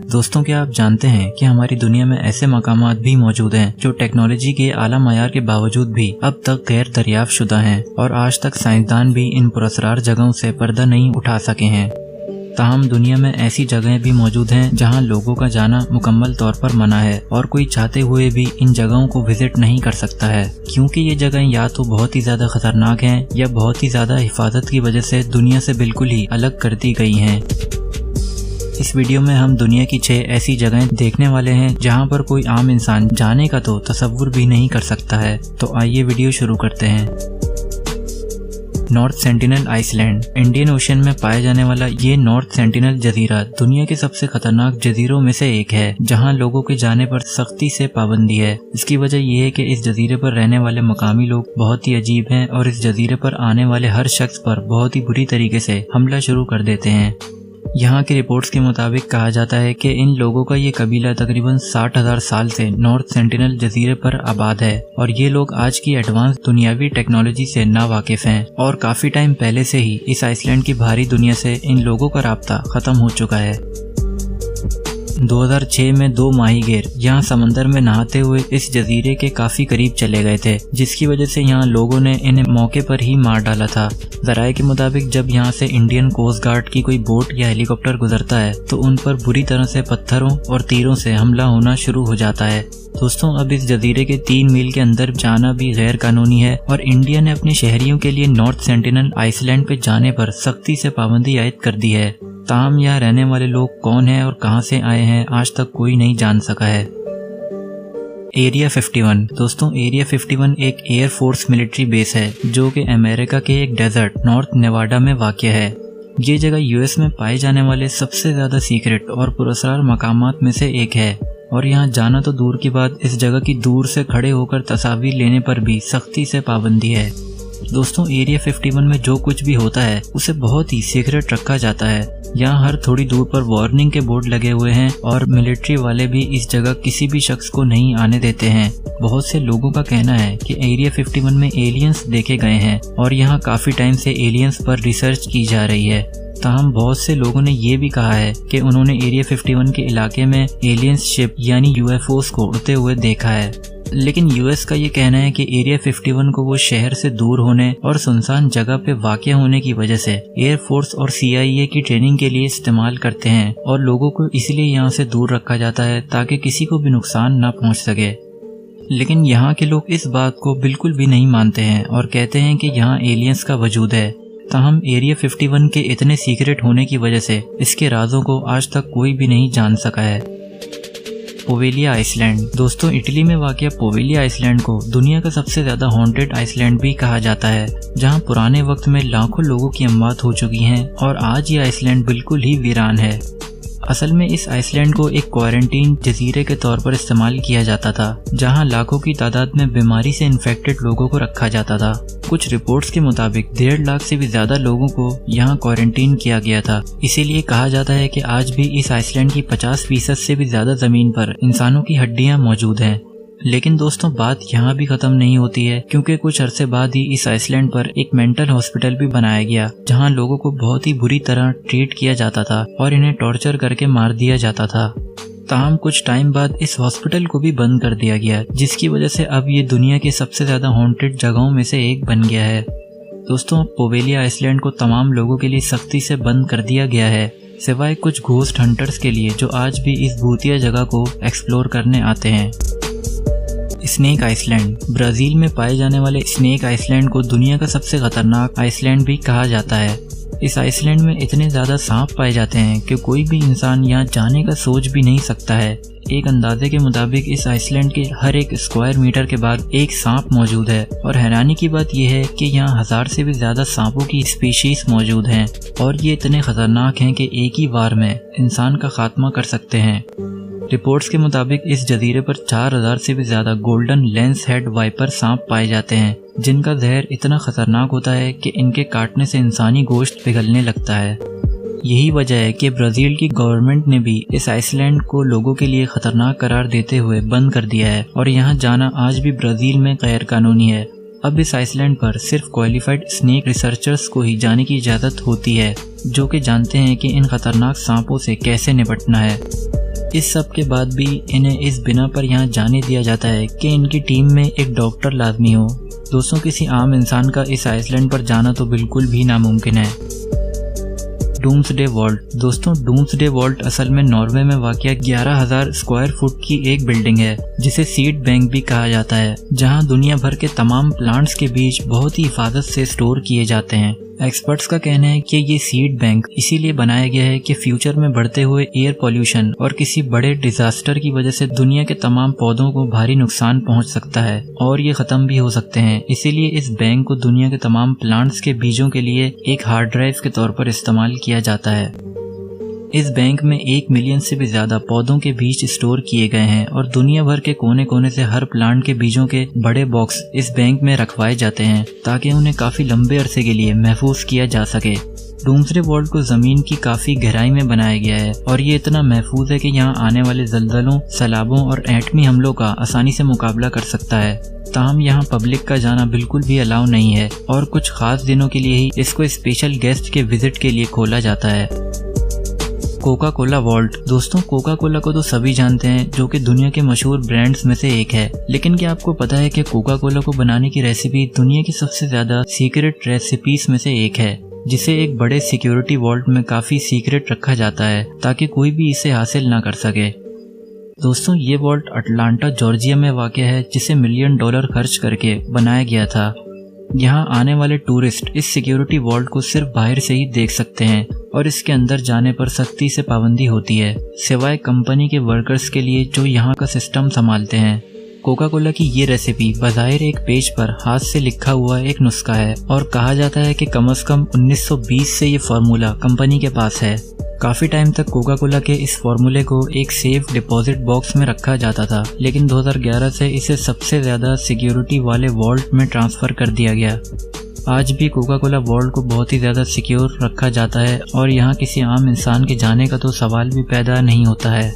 दोस्तों, क्या आप जानते हैं कि हमारी दुनिया में ऐसे मकामात भी मौजूद हैं जो टेक्नोलॉजी के आला मयार के बावजूद भी अब तक गैर दरियाफ्त शुदा हैं और आज तक साइंसदान भी इन पुरअसरार जगहों से पर्दा नहीं उठा सके हैं। ताहम दुनिया में ऐसी जगहें भी मौजूद हैं जहां लोगों का जाना मुकम्मल तौर पर मना है और कोई चाहते हुए भी इन जगहों को विजिट नहीं कर सकता है, क्योंकि ये जगहें या तो बहुत ही ज्यादा खतरनाक हैं या बहुत ही ज्यादा हिफाजत की वजह से दुनिया से बिल्कुल ही अलग कर दी गई हैं। इस वीडियो में हम दुनिया की 6 ऐसी जगहें देखने वाले हैं जहां पर कोई आम इंसान जाने का तो तसव्वुर भी नहीं कर सकता है। तो आइए वीडियो शुरू करते हैं। North Sentinel Island. Indian Ocean में पाया जाने वाला ये नॉर्थ सेंटिनल जजीरा दुनिया के सबसे खतरनाक जजीरों में से एक है, जहां लोगों के जाने पर सख्ती से पाबंदी है। इसकी वजह यह है कि इस जजीरे पर रहने वाले मकामी लोग बहुत ही अजीब हैं और इस जजीरे पर आने वाले हर शख्स पर बहुत ही बुरी तरीके से हमला शुरू कर देते हैं। यहाँ की रिपोर्ट्स के मुताबिक कहा जाता है कि इन लोगों का ये कबीला तकरीबन 60,000 साल से नॉर्थ सेंटिनल जजीरे पर आबाद है और ये लोग आज की एडवांस दुनियावी टेक्नोलॉजी से नावाकिफ हैं और काफी टाइम पहले से ही इस आइसलैंड की बाहरी दुनिया से इन लोगों का राब्ता खत्म हो चुका है। 2006 में 2 माहीगीर यहाँ समंदर में नहाते हुए इस जजीरे के काफी करीब चले गए थे, जिसकी वजह से यहाँ लोगों ने इन्हें मौके पर ही मार डाला था। ज़राए के मुताबिक जब यहाँ से इंडियन कोस्ट गार्ड की कोई बोट या हेलीकॉप्टर गुजरता है तो उन पर बुरी तरह से पत्थरों और तीरों से हमला होना शुरू हो जाता है। दोस्तों, अब इस जजीरे के 3 मील के अंदर जाना भी गैर कानूनी है और इंडिया ने अपने शहरियों के लिए नॉर्थ सेंटिनल आइसलैंड पे जाने पर सख्ती से पाबंदी आयद कर दी है। ताहम यहाँ रहने वाले लोग कौन हैं और कहां से आए हैं आज तक कोई नहीं जान सका है। एरिया 51। दोस्तों, एरिया 51 एक एयर फोर्स मिलिट्री बेस है जो कि अमेरिका के एक डेजर्ट नॉर्थ नेवाडा में वाक़ है। ये जगह यूएस में पाए जाने वाले सबसे ज्यादा सीक्रेट और पुरअसरार मकामात में से एक है और यहाँ जाना तो दूर की बात, इस जगह की दूर से खड़े होकर तस्वीर लेने पर भी सख्ती से पाबंदी है। दोस्तों, एरिया 51 में जो कुछ भी होता है उसे बहुत ही सीक्रेट रखा जाता है। यहाँ हर थोड़ी दूर पर वार्निंग के बोर्ड लगे हुए हैं और मिलिट्री वाले भी इस जगह किसी भी शख्स को नहीं आने देते हैं। बहुत से लोगों का कहना है कि एरिया 51 में एलियंस देखे गए हैं और यहाँ काफी टाइम से एलियंस पर रिसर्च की जा रही है। ताहम बहुत से लोगों ने ये भी कहा है कि उन्होंने एरिया 51 के इलाके में एलियंस शिप यानी यूएफओस को उड़ते हुए देखा है। लेकिन यूएस का ये कहना है कि एरिया 51 को वो शहर से दूर होने और सुनसान जगह पे वाक़या होने की वजह से एयर फोर्स और CIA की ट्रेनिंग के लिए इस्तेमाल करते हैं और लोगों को इसलिए यहाँ से दूर रखा जाता है ताकि किसी को भी नुकसान ना पहुँच सके। लेकिन यहाँ के लोग इस बात को बिल्कुल भी नहीं मानते हैं और कहते हैं कि यहाँ एलियंस का वजूद है। ताहम एरिया 51 के इतने सीक्रेट होने की वजह से इसके राजों को आज तक कोई भी नहीं जान सका है। पोवेलिया आइसलैंड। दोस्तों, इटली में वाक़या पोवेलिया आइसलैंड को दुनिया का सबसे ज्यादा हॉन्टेड आइसलैंड भी कहा जाता है, जहां पुराने वक्त में लाखों लोगों की अमवात हो चुकी हैं और आज ये आइसलैंड बिल्कुल ही वीरान है। असल में इस आइसलैंड को एक क्वारंटीन जजीरे के तौर पर इस्तेमाल किया जाता था, जहां लाखों की तादाद में बीमारी से इन्फेक्टेड लोगों को रखा जाता था। कुछ रिपोर्ट्स के मुताबिक 1.5 लाख से भी ज्यादा लोगों को यहाँ क्वारंटीन किया गया था। इसीलिए कहा जाता है कि आज भी इस आइसलैंड की 50% से भी ज्यादा जमीन पर इंसानों की हड्डियां मौजूद हैं। लेकिन दोस्तों, बात यहाँ भी खत्म नहीं होती है, क्योंकि कुछ अरसे बाद ही इस आइसलैंड पर एक मेंटल हॉस्पिटल भी बनाया गया, जहाँ लोगों को बहुत ही बुरी तरह ट्रीट किया जाता था और इन्हें टॉर्चर करके मार दिया जाता था। ताहम कुछ टाइम बाद इस हॉस्पिटल को भी बंद कर दिया गया, जिसकी वजह से अब ये दुनिया की सबसे ज्यादा हॉन्टेड जगहों में से एक बन गया है। दोस्तों, पोवेलिया आइसलैंड को तमाम लोगों के लिए सख्ती से बंद कर दिया गया है, सिवाय कुछ घोस्ट हंटर्स के लिए जो आज भी इस भूतिया जगह को एक्सप्लोर करने आते हैं। Snake Iceland. ब्राजील में पाए जाने वाले स्नेक आइसलैंड को दुनिया का सबसे खतरनाक आइसलैंड भी कहा जाता है। इस आइसलैंड में इतने ज्यादा सांप पाए जाते हैं कि कोई भी इंसान यहाँ जाने का सोच भी नहीं सकता है। एक अंदाजे के मुताबिक इस आइसलैंड के हर एक स्क्वायर मीटर के बाद एक सांप मौजूद है और हैरानी की बात यह है कि यहाँ 1000 से भी ज्यादा सांपों की स्पीशीज मौजूद हैं और ये इतने खतरनाक हैं कि एक ही बार में इंसान का खात्मा कर सकते हैं। रिपोर्ट्स के मुताबिक इस जजीरे पर 4000 से भी ज्यादा गोल्डन लेंस हेड वाइपर सांप पाए जाते हैं, जिनका जहर इतना खतरनाक होता है कि इनके काटने से इंसानी गोश्त पिघलने लगता है। यही वजह है कि ब्राजील की गवर्नमेंट ने भी इस आइसलैंड को लोगों के लिए खतरनाक करार देते हुए बंद कर दिया है और यहाँ जाना आज भी ब्राजील में गैर कानूनी है। अब इस आइसलैंड पर सिर्फ क्वालिफाइड स्नेक रिसर्चर्स को ही जाने की इजाज़त होती है, जो कि जानते हैं कि इन खतरनाक सांपों से कैसे निपटना है। इस सब के बाद भी इन्हें इस बिना पर यहाँ जाने दिया जाता है कि इनकी टीम में एक डॉक्टर लाजमी हो। दोस्तों, किसी आम इंसान का इस आइसलैंड पर जाना तो बिल्कुल भी नामुमकिन है। Doomsday vault. दोस्तों, डूम्सडे वॉल्ट असल में नॉर्वे में वाक़िया 11,000 स्क्वायर फुट की एक बिल्डिंग है जिसे सीड बैंक भी कहा जाता है, जहां दुनिया भर के तमाम प्लांट्स के बीज बहुत ही हिफाजत से स्टोर किए जाते हैं। एक्सपर्ट्स का कहना है कि ये सीड बैंक इसीलिए बनाया गया है कि फ्यूचर में बढ़ते हुए एयर पॉल्यूशन और किसी बड़े डिजास्टर की वजह से दुनिया के तमाम पौधों को भारी नुकसान पहुंच सकता है और ये खत्म भी हो सकते हैं। इसीलिए इस बैंक को दुनिया के तमाम प्लांट्स के बीजों के लिए एक हार्ड ड्राइव के तौर पर इस्तेमाल किया जाता है। इस बैंक में 1 मिलियन से भी ज्यादा पौधों के बीज स्टोर किए गए हैं और दुनिया भर के कोने कोने से हर प्लांट के बीजों के बड़े बॉक्स इस बैंक में रखवाए जाते हैं ताकि उन्हें काफी लंबे अरसे के लिए महफूज किया जा सके। डूम्सडे वॉल्ट को जमीन की काफी गहराई में बनाया गया है और ये इतना महफूज है कि यहाँ आने वाले जलजलों, सैलाबों और एटमी हमलों का आसानी से मुकाबला कर सकता है। ताहम यहाँ पब्लिक का जाना बिल्कुल भी अलाउ नहीं है और कुछ खास दिनों के लिए ही इसको स्पेशल गेस्ट के विजिट के लिए खोला जाता है। Coca Cola vault. दोस्तों, कोका कोला को तो सभी जानते हैं, जो कि दुनिया के मशहूर ब्रांड्स में से एक है। लेकिन क्या आपको पता है कि कोका कोला को बनाने की रेसिपी दुनिया की सबसे ज्यादा सीक्रेट रेसिपीज में से एक है, जिसे एक बड़े सिक्योरिटी वॉल्ट में काफी सीक्रेट रखा जाता है ताकि कोई भी इसे हासिल ना कर सके। दोस्तों, ये वॉल्ट अटलांटा जॉर्जिया में वाक़ है, जिसे $1 मिलियन खर्च करके बनाया गया था। यहाँ आने वाले टूरिस्ट इस सिक्योरिटी वॉल्ट को सिर्फ बाहर से ही देख सकते हैं और इसके अंदर जाने पर सख्ती से पाबंदी होती है, सिवाय कंपनी के वर्कर्स के लिए जो यहाँ का सिस्टम संभालते हैं। कोका कोला की ये रेसिपी बज़ाहिर एक पेज पर हाथ से लिखा हुआ एक नुस्खा है और कहा जाता है कि कम से कम 1920 से ये फार्मूला कंपनी के पास है। काफी टाइम तक कोका कोला के इस फार्मूले को एक सेफ डिपॉजिट बॉक्स में रखा जाता था, लेकिन 2011 से इसे सबसे ज्यादा सिक्योरिटी वाले वॉल्ट में ट्रांसफर कर दिया गया। आज भी कोका कोला वॉल्ट को बहुत ही ज्यादा सिक्योर रखा जाता है और यहाँ किसी आम इंसान के जाने का तो सवाल भी पैदा नहीं होता है।